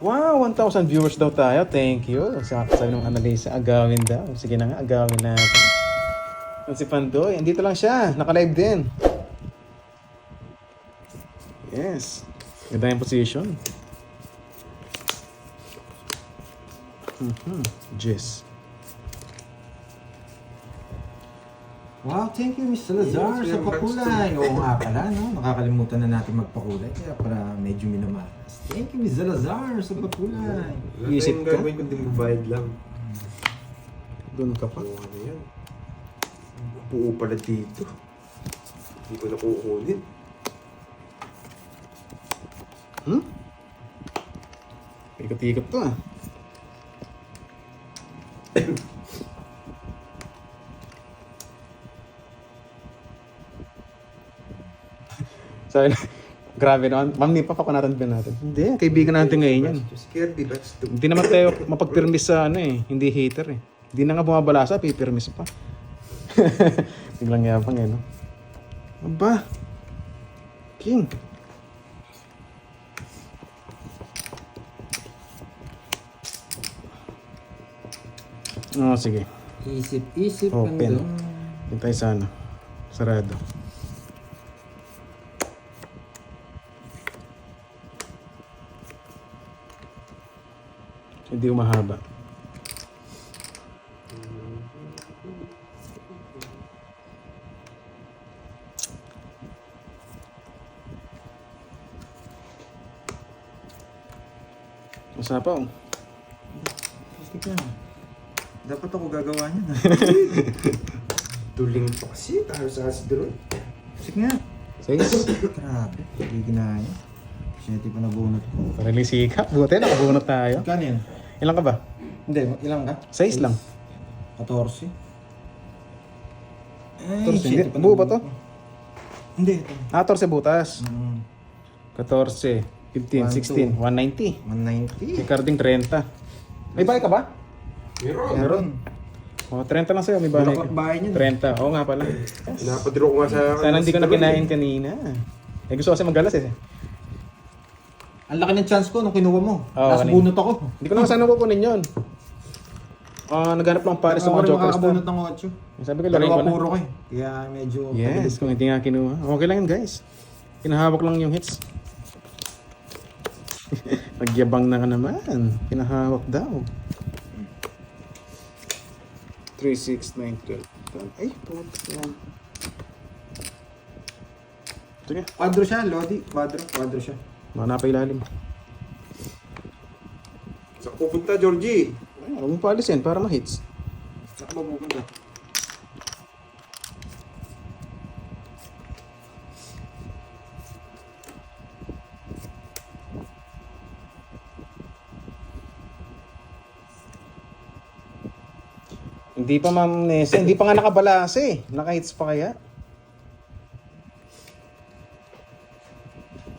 Wow, 1,000 viewers daw tayo. Thank you. Sabi ng Annalisa, agawin daw. Sige na nga, agawin natin. At si Pandoy, andito lang siya. Naka-live din. Yes. Ganda yung position. Jess. Wow, thank you Mr. Lazar sa pakulay. Oo nga pala, no? Nakakalimutan na natin magpakulay. Kaya para medyo minamalas. Thank you Mr. Lazar sa pakulay. Isip ka? Gagawin kundi magbayad lang. Doon ka pa. Oo, ano yan? Buo pala dito. Hindi ko na kukunin. Ikot-ikot to ah. Sabi na, grabe naman. Ma'am, ni papakunatan ba natin? Hindi, kaibigan natin ngayon yan. Just Kirby, that's the... Hindi naman tayo mapagpirmis sa ano eh. Hindi hater eh. Hindi na nga bumabalasa, pipirmis pa. Biglang yapang eh, no? Aba! King! Oh, sige. Isip-isip Open. lang. Hintay sa ano. Sarado. Hindi umahaba. Masapaw. Teka. Dapat ako gagawa niyan. Tuling pa kasi, taas drone. Sige nga. Sige. Grabe. Hindi ginaya. Siyete pa nabunot ko. Pariling sikap. Buti, nakabunot tayo. Magkano yan? Ilan ka ba? Hindi, ilang ka? 6 lang. 14. Ay, 14. siyete pa Buo ba to? nabunot ko. Hindi, ito. 14 butas. 14, 15, 16, 190. 190. Si Carding 30. May bahay ka ba? Meron. Oh, 30 lang sa'yo. May bahay Bulaklak bahay niya. 30. Oo nga pala. Napadro ko nga sa... Sana hindi ko na kinain kanina. Eh gusto kasi magalas eh. Ang laki ng chance ko nung kinuha mo. Oo, Last kanina. bunot ako. Hindi ko naman sana kukunin yun. Naghanap lang pares ng mga jokers makakabunot na. ng 8. Sabi ko, lagay ko Dalawa na. puro ko eh. Kaya medyo... Yes, kung hindi nga kinuha. Okay lang yun guys. Pinahawak lang yung hits. Nagyabang na ka naman. Pinahawak daw. 3, 6, 9, 12. Ay, pumunta yan. Sige, Kwadro siya, Lodi. Kwadro siya. mga napailalim. Saan ka pupunta, Georgie? Ay, huwag mong paalisin para ma-hits. Saan ka mapupunta? Hindi pa ma'am Nessa, hindi pa nga nakabalase. Naka-hits pa kaya?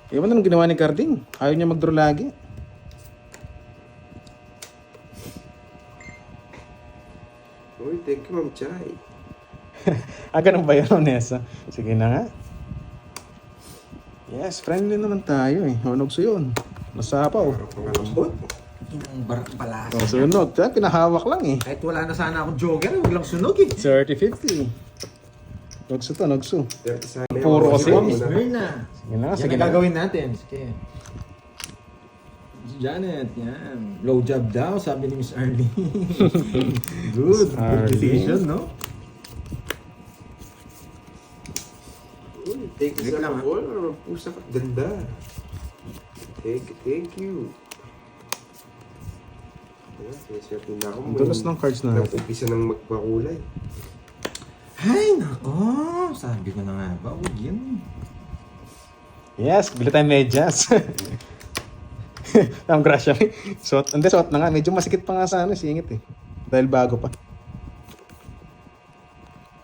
Ewan na nung ginawa ni Carding. Ayaw niya mag-draw lagi. Uy, thank you, Ma'am Chay. Ganun ba yun, Nessa? Sige na nga. Yes, friendly naman tayo eh. Nogso yun. Masapaw. Parang pangalambot. Yung barak pala. Oh, sunog. Pinahawak lang eh. Kahit wala na sana akong jogger, huwag lang sunog eh. 30-50. Nogso to, nogso. Puro Puro kasi. Miss Mirna. Sige na, Yan sige ang na. gagawin natin. Sige. Miss Janet, yan. Low job daw, sabi ni Miss Arlie. Good. Good Arlie. decision, no? Uy, thank you Wait sa lang, mga all. Pusa ka. Ganda. Thank you. Ayan, siniswerte na ako. Ang dulas ng cards natin. Nag-umpisa ng magpakulay. Ay, nako. Sabi ko na nga ba, huwag yun. Yes, bili tayong medyas. Ang grasya. Suot na nga. Medyo masikip pa nga sa ano, singit eh. Dahil bago pa.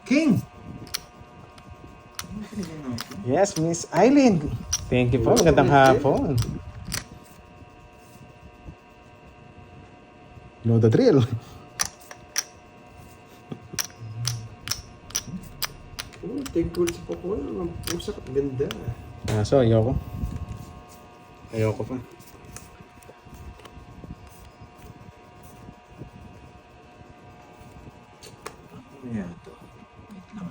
King! Yes, Miss Eileen. Thank you po. Magandang hapon. Know the drill. Oh, thank you sa pakul. Ang pusa ka. Ganda. So, ayoko. Ayoko pa. Ano yan ito? Wait lang.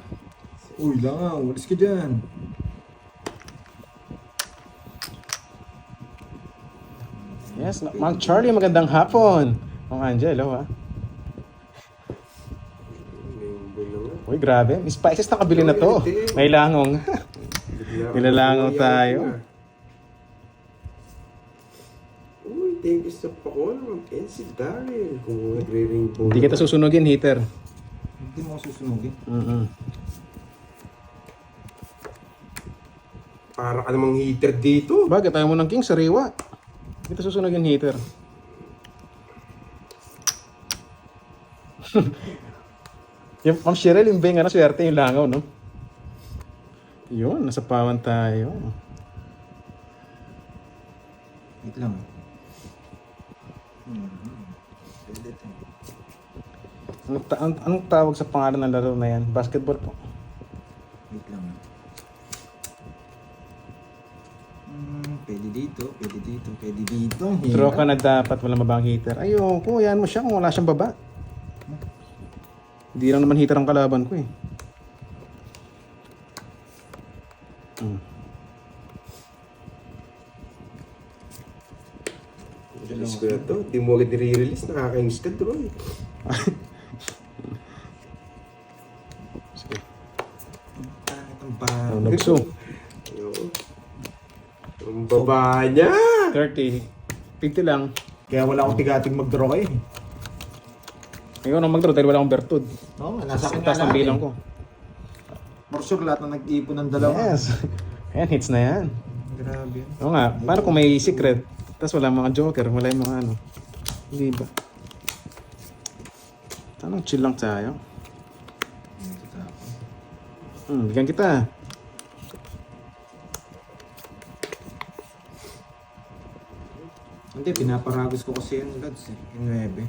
Uy, langaw. Walis ka dyan. Yes, Ma'am Charlie, magandang hapon. Ma'am Angelo, ha? Uy, grabe. May spices na kabili na to. May langong. Nilalangaw tayo. Uy, thank you sa pakula, Ma'am si Daryl. Kung nagre-rainbow. Hindi kita susunugin, heater. Hindi mo ako susunugin. Para ka namang heater dito. Bakit tayo mo ng king, sariwa. Hindi kita susunugin, heater. Yung Ma'am Cheryl, yung beng, swerte yung langaw, no? Yun, nasa pawan tayo. Wait lang. Pwede ito. Anong tawag sa pangalan ng laro na yan? Basketball po. Wait lang. Pwede dito, pwede dito, pwede dito. Draw ka na dapat, wala mabang heater. Ayoko, yan mo siya kung wala siyang baba. Hindi lang naman heater ang kalaban ko eh. Release ko na to. Di mo agad nire-release. Nakakainis ka, Troy. Sige. Itong parang... Nagso. Ayoko. Ang baba niya! 30. 50 lang. Kaya wala akong tigating mag-draw eh. Ikaw nang mag-draw dahil wala akong bertud. Oo, nasa akin Taas ng bilang ko. For sure, lahat na nag-iipon ng dalawa. Yes. Ayan, hits na yan. Grabe. Oo nga, para kung may secret, tapos wala mga joker, wala yung mga ano. Hindi ba? Tanong chill lang tayo. Bigyan kita. Hindi, pinaparagos ko kasi yung lods eh. Yung 9.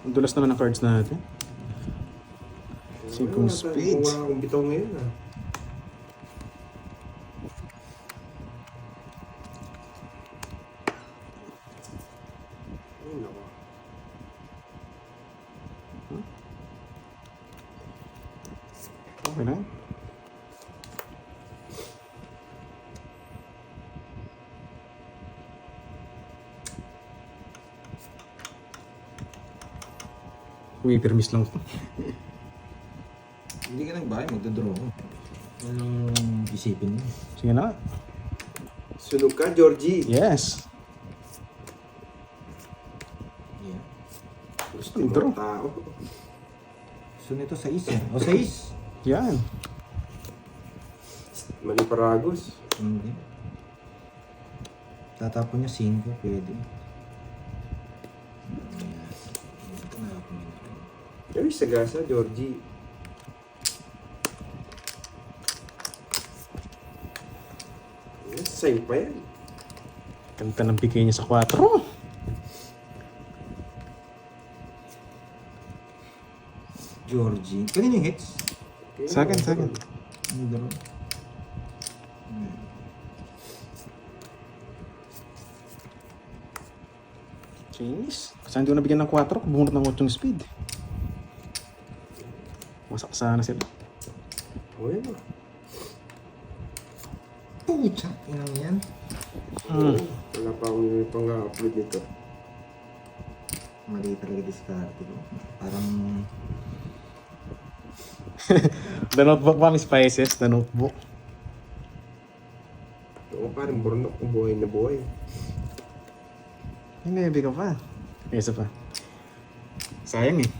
Ang dulas naman ang cards natin. 5 spades. Wala akong bitaw ngayon ah. Ay, naku. Okay na. Uy, permis lang. Hindi ka nagbahay, magdodraw ko. Anong isipin mo? Sige na. Sunog ka, Georgie. Yes. Yeah. Gusto Ang mo draw. ang tao. So nito 6 eh. O 6? Yan. Maniparagos. Hindi. Tatapon niya 5, pwede. Ito na ako nito. Ay, sagasa, Georgie. Yes, sign pa yan. Kanta ng bigay niya sa 4. Georgie. Kanino yung hits? Okay, Sa akin, sa akin. Ano draw? Chinese. Kasi hindi ko nabigyan ng 4, bumunot ng 8 speed. Wasak sana sila. Okay na. Pucha, inang yan. Wala pa akong pang-upload nito. Mali talaga discarte ko. Parang... The notebook pa, Miss Spices. The notebook. Oo, parang burnok kung buhay na buhay. Hindi ka pa. Isa pa. Sayang eh.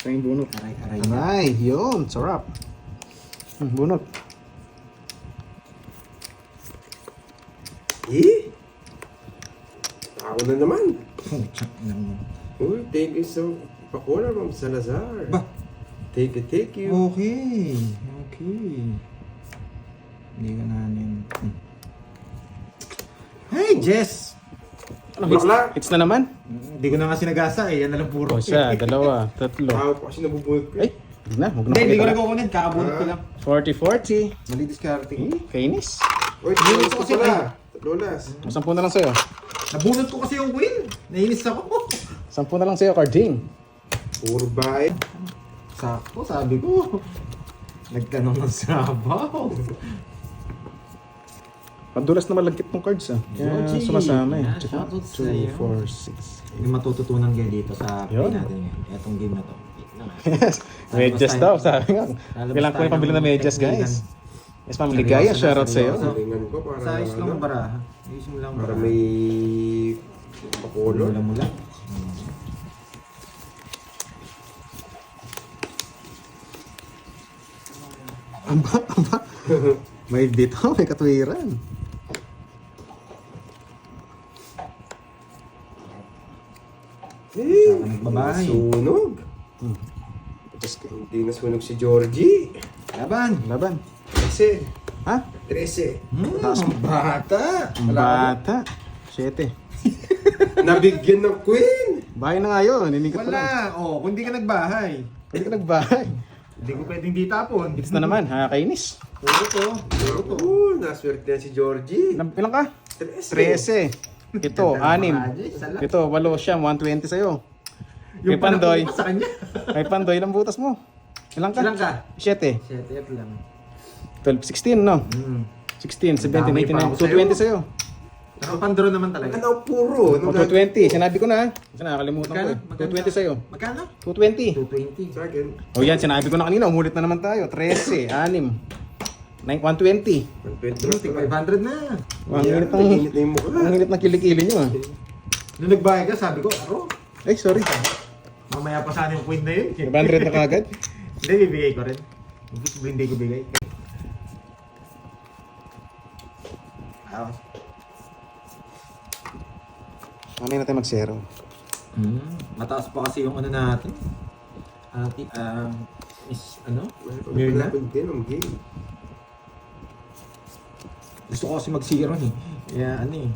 Sayang bunot. aray-aray. Aray, yun. Sarap. Bunot. Eh? Tao na naman. Pucha, inang yan. Uy, thank you so pakula, Ma'am Salazar. Ba? Take it, take you. Okay. Okay. Hindi ka na ano yun. Hey, Jess! Ano, hits, Bakla. hits na naman? Hindi ko na nga sinagasa eh. Yan na lang puro. O siya, 2, 3. Tao pa kasi nabubunot ko. Ay, hindi na. Huwag na Hindi ko pakita. nagkukunin. Kakabunot ko lang. 40-40. Mali discarte ko. Kainis. Uy, Bunot ko ko kasi pala. Lolas. 10 na lang sa'yo. Nabunot ko kasi yung queen. Nainis ako. 10 na lang sa'yo, Carding. Puro bahay. Sakto, sabi ko. Nagtanong ng sabaw. Padulas na malagkit ng cards ah. Kaya Georgie! sumasama eh. Yan, Tsaka shoutout 2, sa'yo. 4, 6. May matututunan kayo dito sa play Yun. natin ngayon. Etong game na to. Wait lang, ah. Yes. Medyas daw, sabi nga. Lalabas Kailangan ko tayo yung pambili ng ng medyas teknikan. guys. Yes ma'am, ligaya. Seryoso na, Shoutout sa'yo. seryoso. Galingan ko para Sa ayos lang ano, ang baraha. Ayos mo lang ang para baraha. may pakolor. Mula-mula. Aba. May dito, may katwiran. Eh, Nagbabahay. sunog. Just kidding. Hindi nasunog si Georgie. Laban! Laban. 13. Ha? 13. Taas mo. Bata! Ang bata. 7. Nabigyan ng queen. Bahay na nga yun. Ninikat pa lang. Wala! Oh, kung di ka nagbahay. Hindi ka nagbahay. Hindi ko pwedeng di tapon. It's na naman. Nakakainis. Puro to. Puro to. Naswerte na si Georgie. Ilang ka? 13. 13. Ito, 6. Ito, 8 siya. 120 sa'yo. Kay Pandoy. pinakuha sa kanya. Kay Pandoy, ilang butas mo? Ilang ka? Ilang ka? 7. Shit, ito lang. 12, 16 no? 16, 17, Dami pa 18, ako 220 sa'yo. Nakapandro naman talaga. Ano puro? O, 220. Sinabi ko na. Kasi nakakalimutan ko Magkano? eh. 220 sa'yo. Magkano? 220. 220. Sa akin. O yan, sinabi ko na kanina. Umulit na naman tayo. 13, 6, 120. 120 Tig 500 na. Ang init ng, Init na yung mukha. ang init ng kilikili nyo ah. Nung nagbayad ka, sabi ko, aro. Ay, sorry. Mamaya pa sana yung queen na yun. 500 na kagad. Hindi, bibigay ko rin. Hindi ko bigay. Ah. Mamaya na tayo mag-zero. Mataas pa kasi yung ano natin. Is ano? Mirna? Din ang game. Gusto ko kasi mag-zero eh. Kaya ano eh.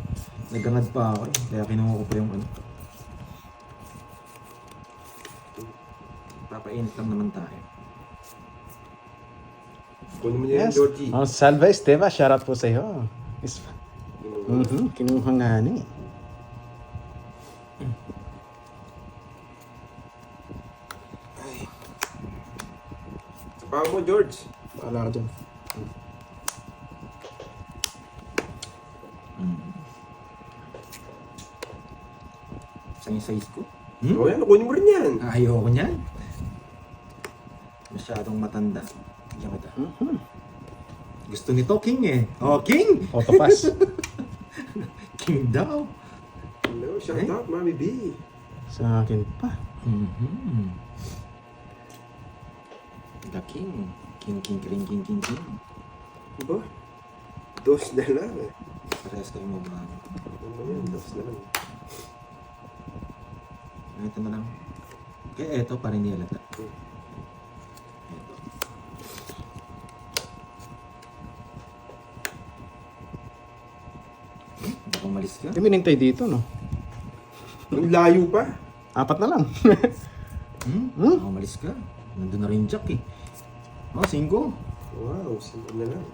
Nagangad pa ako eh. Kaya kinuha ko pa yung ano. Papainit lang naman tayo. Kunin mo niya Yes. yung Georgie. Oh, Salve Esteva, shoutout po sa'yo. Is, kinuha nga ni. Paano mo, George? Bahala ka dyan. Saan yung size ko? O yan, kunin mo rin yan. Ayoko niyan. Masyadong matanda. Bigyan kita. Gusto nito, King eh. Oh, King! Autopass. King daw. No, shout out, Mami B. Sa akin pa. The King. King. Diba? Dos na lang. Parehas kayo mo ba? Ano yan, dos na lang. Ito na lang. Kaya eto pa rin nilata. Eto. Baka umalis ka? May minintay dito, no? Ang layo pa. 4 na lang. Baka umalis ka? Nandun na rin Jack eh. Oh, 5. Wow, simple na lang.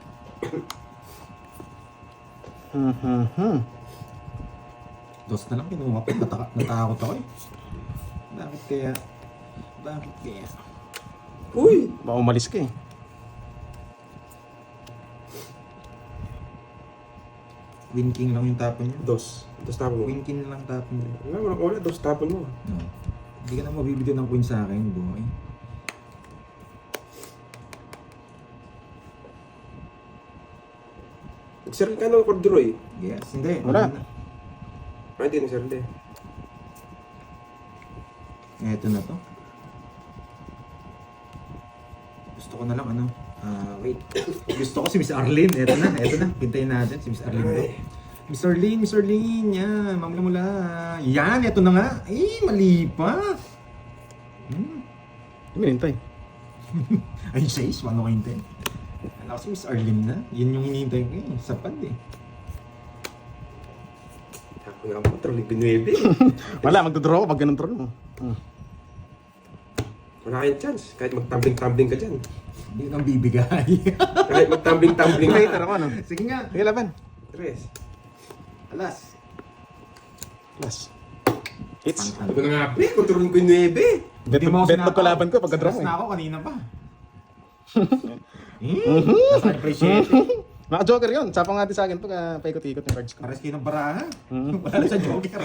Dos na lang kinuha ko. Natakot ako eh. Bakit kaya? Uy! Baka umalis ka eh. Win King lang yung tapon niya. Dos. Dos tapon mo. Win King lang tapon niya. Wala, dos tapon mo. No. Hindi ka na mabibigyan ng queen sa akin, boy. Nagsiral ka ng corduroy. Yes, hindi. Wala. Ay, hindi nagsiral din. Eto na to. Gusto ko na lang ano. Wait. Gusto ko si Miss Arlene. Eto na. Pintayin natin si Miss Arlene to. Miss Arlene. Yan. Mamula-mula. Yan. Eto na nga. Mali pa. May minintay. Ay, 6. Ano kayo hintayin? Alam ko si Miss Arlene na. Yun yung hinihintay ko eh. Sapad eh. Ako nga po, trolig 9. Wala, magdodraw ko pag ganun draw mo. Wala kayong chance. Kahit magtumbling-tumbling ka dyan. Hindi nang bibigay. Kahit magtumbling-tumbling ka. Later ako, ano? Sige nga. Sige, laban. Tres. Alas. Plus. Hits. Ito na nga, pre. Kontrolin ko yung 9. Bet mo kalaban ko pagka-draw Stress mo na eh. ako kanina pa. Nasa appreciate. Naka-joker yun. Sapang natin sa akin pag paikot-ikot yung cards ko. Pares kayo ng baraha. Wala na sa joker.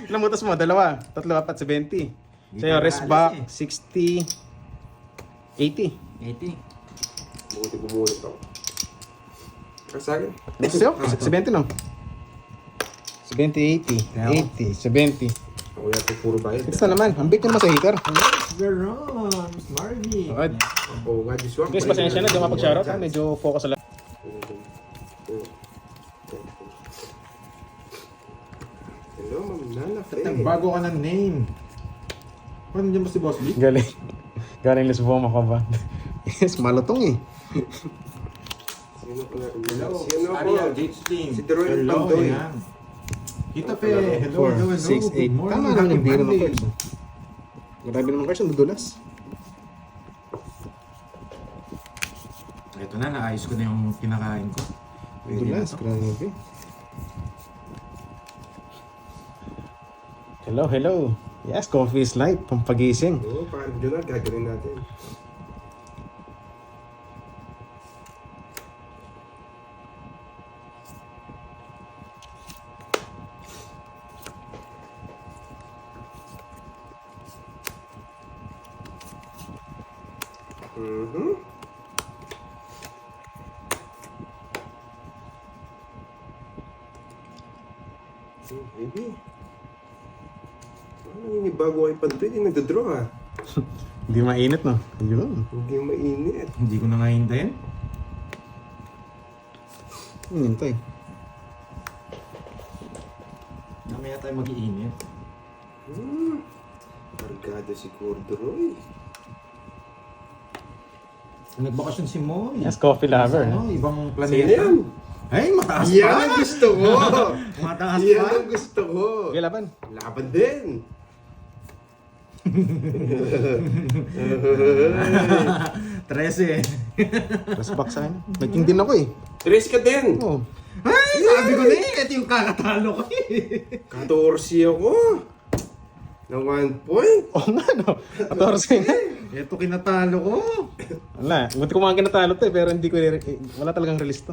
Ilang butas mo? 2, 3, 4, 70. Hindi Sa'yo, ka rest maalis back, 60, 80. 80. Buti bumulit ako. Kaya sa akin. Next sa'yo? 70 no? 70, 80, 70. Ako yata puro bayad. Next na naman. Ang big ko naman sa hitter. Let's go run, Miss Margie. Okay. Oo nga, Diyos wag. Guys, pasensya na. Di ako mapag-shoutout. Medyo focus sa lahat. Hello, Ma'am Nana. Bago ka ng name. Paano dyan mo si Boss B? Galing. Galing Lisbon ako ba? Yes, malutong eh. Sino pala? Hello, Sino po? Ariel Gates Team. Si Deroy Hello, Pandoy. yan. Kita pe, hello, 4, 6, 8. Tama naman yung biro ng cards. Marami naman cards ang dudulas. Ito na, naayos ko na yung kinakain ko. Pwede na Dudulas, to. grabe. Hello, hello. Yes, coffee is life. Pampagising. Oo, paano dyan na? Gagawin natin. Mhm. Baby. Ano yung bago kay Pantoy? Hindi nagdadraw ah. Hindi mainit, no? Yun. Hindi mainit. Hindi ko na nga hintayin. Hinintay. Namaya tayo mag-iinit. Kargado si Corduroy. Nagbakasyon si Moy. Yes, coffee lover. Ano, ibang Sino planeta. yan? Ay, mataas Yan pa! ang gusto ko! Mataas Yan pa! ang gusto ko! Okay, laban. Laban din! 13. Press back sa akin. May king din ako eh. Tres ka din! Oo. Ay, sabi ko na eh, ito yung kakatalo ko eh. 14 ako! Na 1 point! Oo nga, no? 14 nga. Ito kinatalo ko. Wala. Buti ko mga kinatalo to eh, pero hindi ko, wala talagang release to.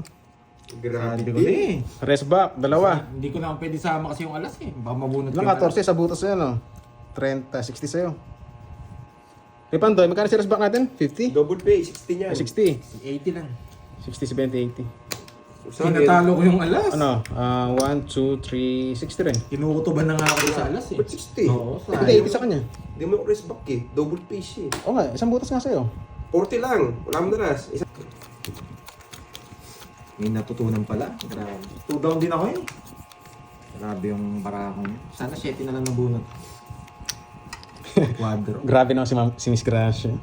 Grabe Sabi ko na eh. Rest back, 2. Hindi ko na pwede sama kasi yung alas eh. Baka mabunot Ilang 14 sa butas sa'yo, no? 30, 60 sa'yo. Kay Pandoy, magkano si rest back natin? 50? Double pay, 60 niyan. 60. 80 lang. 60, 70, 80. Sa akin, Kinatalo ko yung alas. Ano? 1, 2, 3, 60 rin. Kinukutuban na nga ako sa alas eh. Ba't 60? Oo, Hindi, 80 sa kanya. Hindi mo ako rest back eh. Double pay siya eh. Oo nga, isang butas nga sa'yo. 40 lang. Wala mo dalas. Isa. May natutunan pala. Grabe. 2 down din ako eh. Grabe yung barako niya. Sana 7 na lang nabunot. Quadro. Grabe naman si Miss Gracia.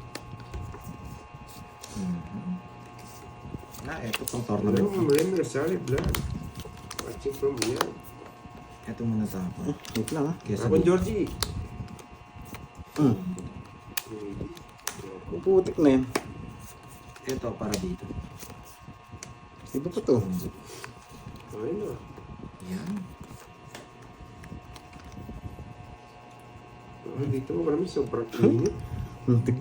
Na, eto pang Hello, tournament. Ma'am Remer, sorry, vlog. Watching from beyond. Eto muna tapo. Wait lang ha. Kesa Rapon Georgie. Puputik na yun. Eto para dito. Iba pa to. Ayun na. Yan. Dito mo kami sobrang init. Muntik.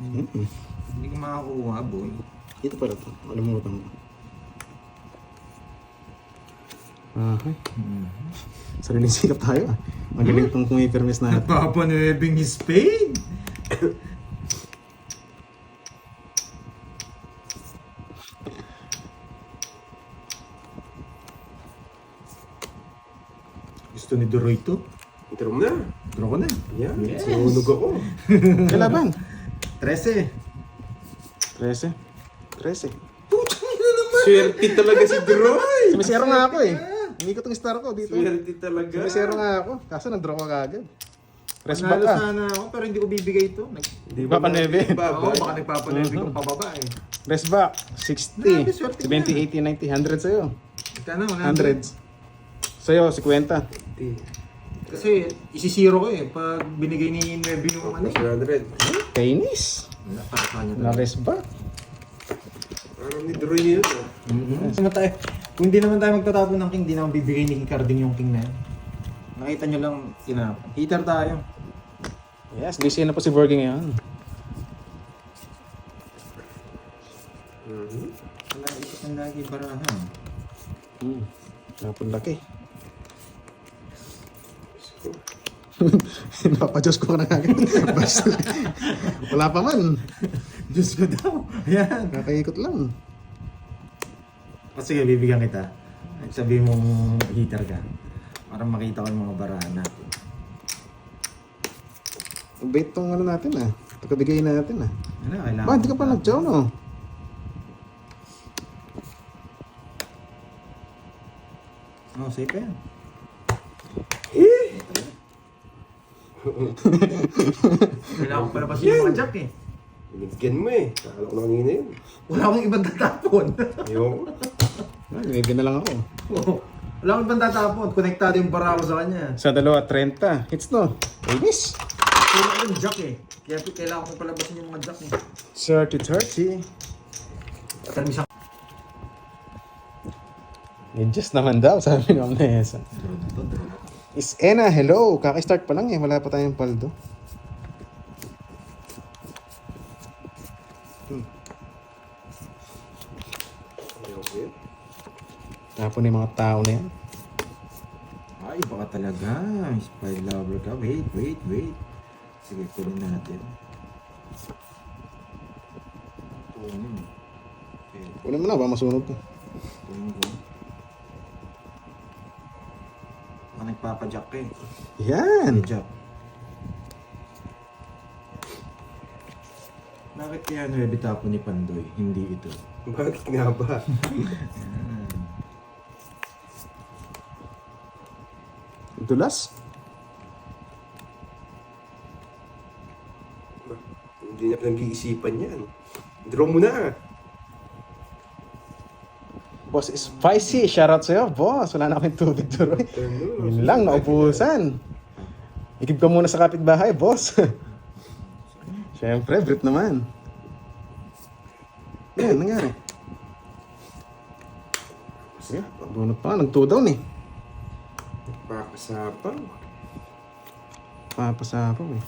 Hindi ko makakuha, boy. Ito pala to. Alimutan mo. Okay. Sariling sikap tayo ah. Magaling itong kumipirmis na. Nagpapanuebing ni Spade. Gusto ni Doroy to. Intro mo na. Draw ko na. Yan. Yes. Sinunog ako. Kailaban. 13. 13. 13. Swerte talaga si Droy. Sumisero nga ako eh. Hindi ko itong star ko dito. Swerte talaga. Sumisero nga ako. Kaso nag-draw ka kagad. Press back Panalo ka. sana ako pero hindi ko bibigay ito. Di Papa Neve. Oo, baka nagpapanebe kong pababa eh. Press back. 60. Grabe, swerte 70, 80, 90, 100 sa'yo. Kano, 100. Sa'yo, 50. Kasi isisiro ko eh pag binigay ni Nebe yung ano eh. 100. Kainis. Wala, para sa kanya Na press back. Parang ni Droy yun. Kung hindi naman tayo magtatapon ng king, hindi naman bibigay ni Carding yung king na yan. Nakita nyo lang, heater tayo. Yes, busy na po si Borgie ngayon. Wala, ikot ng lagi barahan. Napon laki. Napadyos ko na agad. Basta. Wala pa man. Diyos ko daw. Ayan. Kakaikot lang. O sige, bibigyan kita. Sabihin mo heater ka. Para makita ko yung mga barahan natin. Bait tong ano natin ah. Pagkabigay natin ah. Ano, kailangan. Ba, hindi ka pa nag-chow no? Oh, safe yan. Kailangan ko pala pa yung mga jack eh. Binigyan mo eh. Akala ko na kanina yun. Wala akong ibang tatapon. Ayoko. Binigyan na lang ako. Wala akong ibang tatapon. Konektado yung bara ko sa kanya. Sa 2.30. Hits no? Inis. Kailangan ko yung jack eh. Kaya kailangan ko palabasin yung mga jack eh. 30-30. At ang isang... Adjust naman daw, sabi ni Ma'am Nessa. Is Ena, hello. Kaka-start pa lang eh. Wala pa tayong paldo. Ayoko yun. Tapon yung mga tao na yan. Ay, baka talaga. Spy lover ka. Wait. Sige, kunin natin. Kunin. Okay, Kunin mo na, ba masunod to. kunin ko. Baka nagpapajack ka eh. Yan. May jack. Bakit kaya 9 tapo ni Pandoy? Hindi ito. Bakit nga ba? Dulas? Hindi na pinag-iisipan yan. Draw mo na. Boss Spicy, shoutout sa'yo. Boss, wala na kaming tubig tuloy. Yun lang, naubusan. Ikip ka muna sa kapitbahay, boss. Siyempre, Brit naman. Yan, nangyari. Sige, bunot pa, nag-2 down eh. Pakasapang. Papasapaw eh.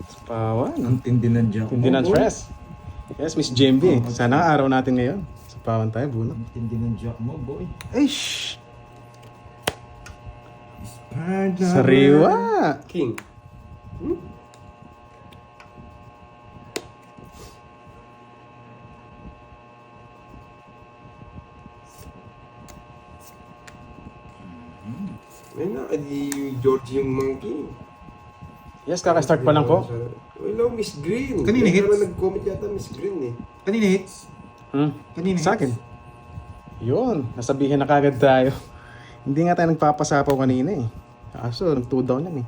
Sapawan. Ang tindi ng jack. Hindi ng boy. stress. Yes, Miss JMB. Sana araw natin ngayon. Sapawan tayo, bunot. Ang tindi ng jack mo, boy. Ay, shh! Spy lover. Sariwa! King. Ayun na, edi Georgie yung monkey. Yes, kaka-start pa lang po. Hello, Miss Green. Kanina Kaya hits? naman nag-comment yata Miss Green eh. Kanina hits? Kanina Sa akin. Yun, nasabihin na kagad tayo. Hindi nga tayo nagpapasapaw kanina eh. Kaso, nag-2 down yan eh.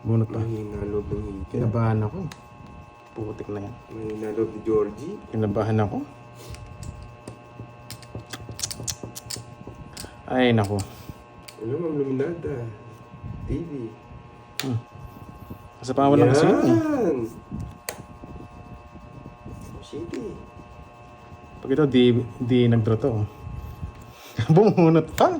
Bunot pa. Mahina loob ng hika. Kinabahan ako eh. Putik na yan. Mahina loob ni Georgie. Kinabahan ako. Ay, naku. Ano, Ma'am Luminada. TV. Kasapawan lang kasi yun eh. Yan! City. Pag ito, di nag-draw to. Bumunot pa.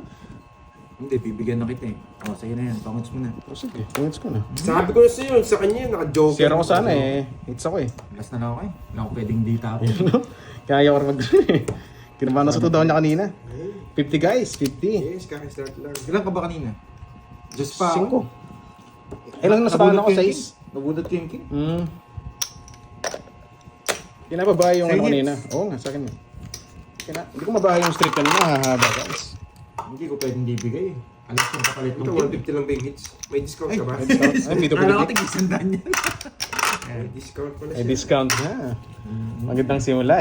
Hindi, bibigyan na kita eh. O, sige na yan. Pangits mo na. O sige, pangits ko na. Sabi ko na sa'yo, sa kanya, naka-joke. Zero ko sana eh. Hits ako eh. Last na lang ako eh. Wala akong pwedeng di tapo. Kaya ko mag Kinabahan na sa 2 down niya kanina. 50 guys, 50. Yes, kaka-start lang. Ilan ka ba kanina? Just pa 5. Ilang nasapahan ako? 6. Nabudot ko yung king. Kinababahay yung ano Say kanina. Oo nga, sa akin yun. Hindi ko mabahay yung streak kanina, hahaba guys. Hindi ko pwedeng bibigay eh. Alas kong kapalit Ito, ng king. 150 lang ba yung hits? May discount ka ba? May discount. Ay, dito Kala ko po. tig-isandaan yan. May discount pala May siya. discount na. Magandang simula eh.